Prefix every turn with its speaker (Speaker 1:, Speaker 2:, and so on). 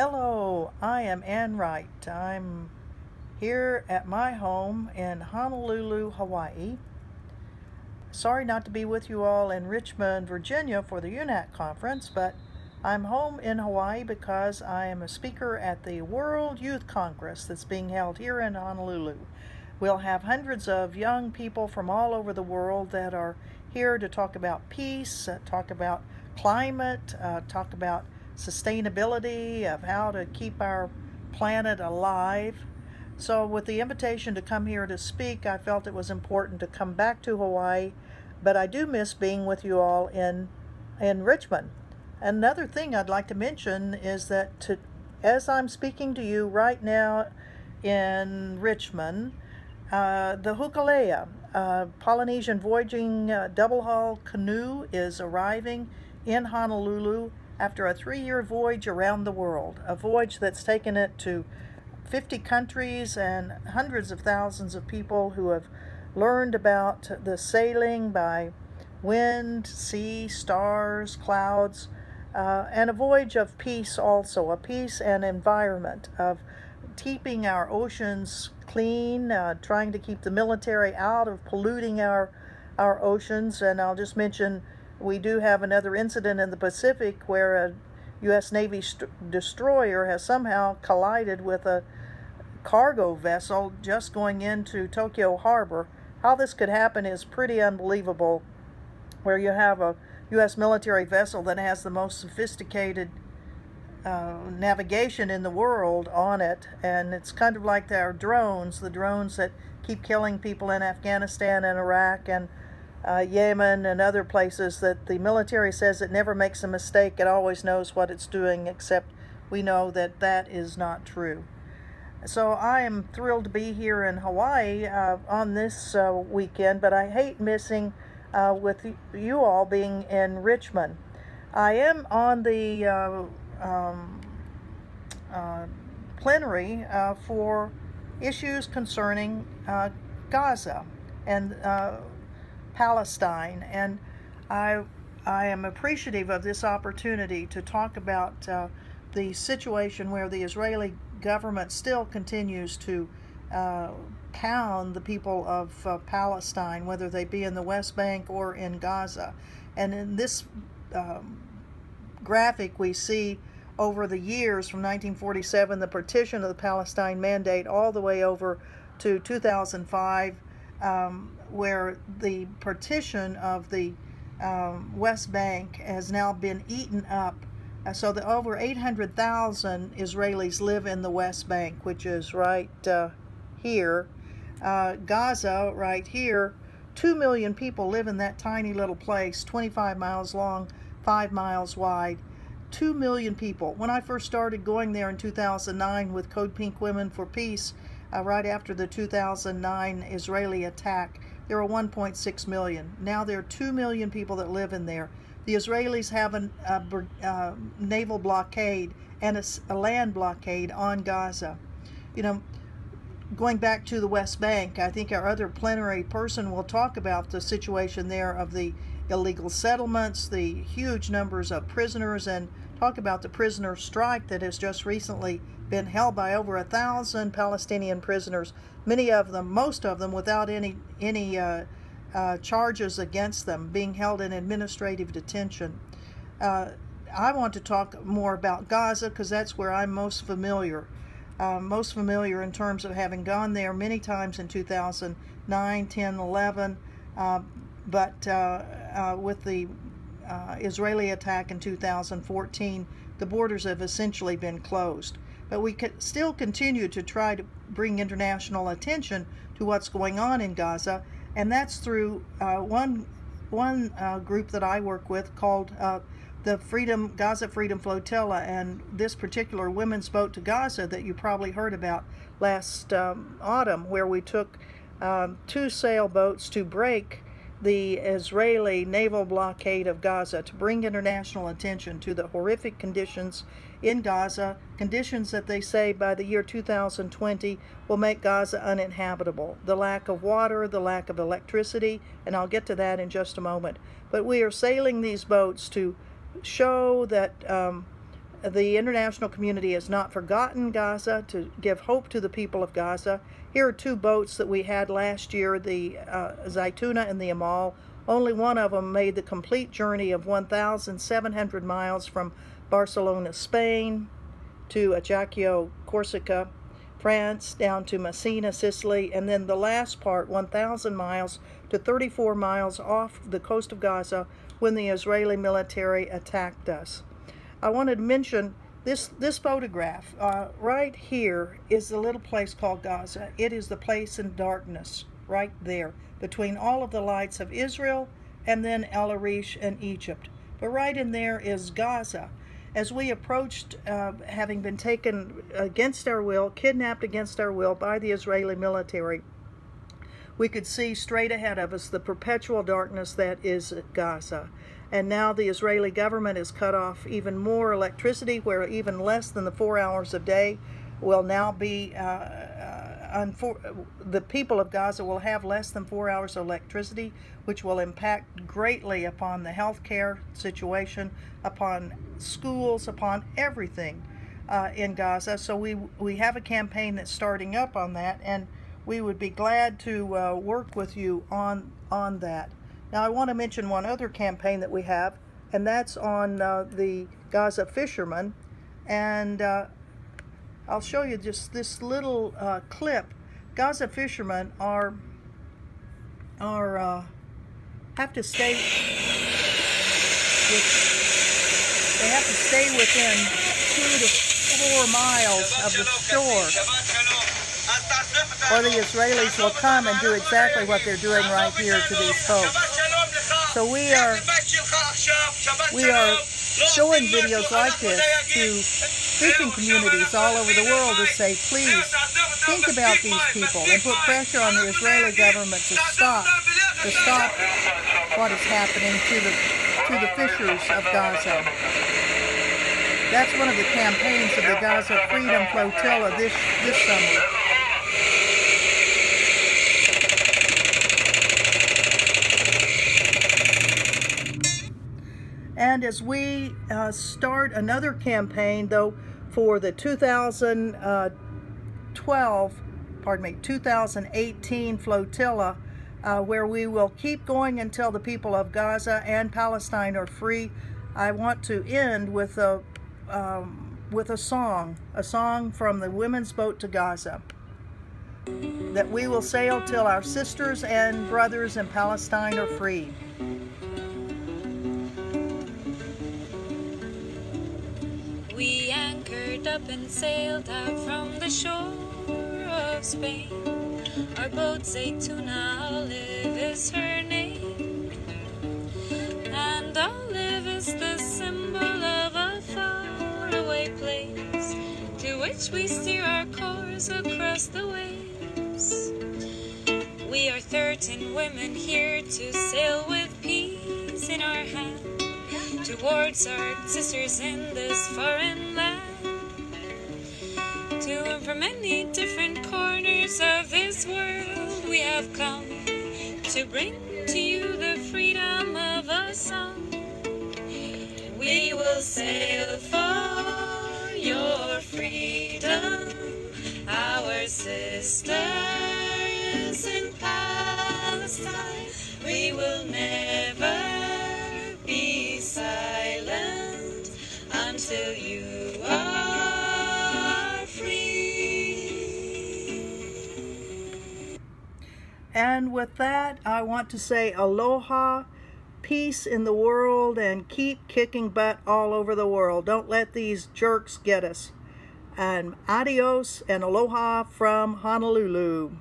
Speaker 1: Hello, I am Wright. I'm here at my home in Honolulu, Hawaii. Sorry not to be with you all in Richmond, Virginia for the UNAC conference, but I'm home in Hawaii because I am a speaker at the World Youth Congress that's being held here in Honolulu. We'll have hundreds of young people from all over the world that are here to talk about peace, talk about climate, talk about sustainability, of how to keep our planet alive. So with the invitation to come here to speak, I felt it was important to come back to Hawaii, but I do miss being with you all in Richmond. Another thing I'd like to mention is that as I'm speaking to you right now in Richmond, the Hokulea, Polynesian voyaging double-hull canoe, is arriving in Honolulu after a 3-year voyage around the world, a voyage that's taken it to 50 countries and hundreds of thousands of people who have learned about the sailing by wind, sea, stars, clouds, and a voyage of peace also, a peace and environment, of keeping our oceans clean, trying to keep the military out of polluting our oceans. And I'll just mention, we do have another incident in the Pacific where a U.S. Navy destroyer has somehow collided with a cargo vessel just going into Tokyo Harbor. How this could happen is pretty unbelievable, where you have a U.S. military vessel that has the most sophisticated navigation in the world on it, and it's kind of like our drones, the drones that keep killing people in Afghanistan and Iraq and Yemen and other places, that the military says it never makes a mistake, it always knows what it's doing, except we know that that is not true. So I am thrilled to be here in Hawaii on this weekend, but I hate missing with you all being in Richmond. I am on the plenary for issues concerning Gaza and Palestine, and I am appreciative of this opportunity to talk about the situation where the Israeli government still continues to pound the people of Palestine, whether they be in the West Bank or in Gaza. And in this graphic, we see over the years from 1947, the partition of the Palestine Mandate, all the way over to 2005, where the partition of the West Bank has now been eaten up. So that over 800,000 Israelis live in the West Bank, which is right here. Gaza, right here, 2 million people live in that tiny little place, 25 miles long, 5 miles wide. 2 million people. When I first started going there in 2009 with Code Pink Women for Peace, right after the 2009 Israeli attack, there were 1.6 million. Now there are 2 million people that live in there. The Israelis have a naval blockade and a land blockade on Gaza. You know, going back to the West Bank, I think our other plenary person will talk about the situation there of the illegal settlements, the huge numbers of prisoners, and talk about the prisoner strike that has just recently been held by over 1,000 Palestinian prisoners, many of them, most of them, without any charges against them, being held in administrative detention. I want to talk more about Gaza because that's where I'm most familiar in terms of having gone there many times in 2009, 10, 11, but with the Israeli attack in 2014, the borders have essentially been closed. But we could still continue to try to bring international attention to what's going on in Gaza, and that's through one group that I work with called the Gaza Freedom Flotilla, and this particular women's boat to Gaza that you probably heard about last autumn, where we took 2 sailboats to break the Israeli naval blockade of Gaza, to bring international attention to the horrific conditions in Gaza, conditions that they say by the year 2020 will make Gaza uninhabitable. The lack of water, the lack of electricity, and I'll get to that in just a moment. But we are sailing these boats to show that the international community has not forgotten Gaza, to give hope to the people of Gaza. Here are two boats that we had last year, the Zaytuna and the Amal. Only one of them made the complete journey of 1,700 miles from Barcelona, Spain, to Ajaccio, Corsica, France, down to Messina, Sicily, and then the last part, 1,000 miles to 34 miles off the coast of Gaza when the Israeli military attacked us. I wanted to mention this photograph. Right here is the little place called Gaza. It is the place in darkness, right there, between all of the lights of Israel and then El Arish and Egypt. But right in there is Gaza. As we approached, having been taken against our will, kidnapped against our will by the Israeli military, we could see straight ahead of us the perpetual darkness that is Gaza. And now the Israeli government has cut off even more electricity, where even less than the 4 hours a day will now be, the people of Gaza will have less than 4 hours of electricity, which will impact greatly upon the healthcare situation, upon schools, upon everything in Gaza. So we have a campaign that's starting up on that, and we would be glad to work with you on that. Now I want to mention one other campaign that we have, and that's on the Gaza fishermen. And I'll show you just this little clip. Gaza fishermen have to stay within 2 to 4 miles of the shore, or the Israelis will come and do exactly what they're doing right here to these folks. So we are showing videos like this to fishing communities all over the world to say, please think about these people and put pressure on the Israeli government to stop what is happening to the fishers of Gaza. That's one of the campaigns of the Gaza Freedom Flotilla this summer. And as we start another campaign, though, for the 2018 flotilla, where we will keep going until the people of Gaza and Palestine are free, I want to end with a song from the Women's Boat to Gaza, that we will sail till our sisters and brothers in Palestine are free.
Speaker 2: We anchored up and sailed out from the shore of Spain. Our boat Zaytuna, Olive is her name, and Olive is the symbol of a faraway place to which we steer our course across the waves. We are 13 women here to sail with peace in our hand towards our sisters in this foreign land. To and from many different corners of this world we have come to bring to you the freedom of a song. We will sail for your freedom, our sisters in Palestine. We will never be silent until you are free.
Speaker 1: And with that, I want to say aloha, peace in the world, and keep kicking butt all over the world. Don't let these jerks get us. And adios and aloha from Honolulu.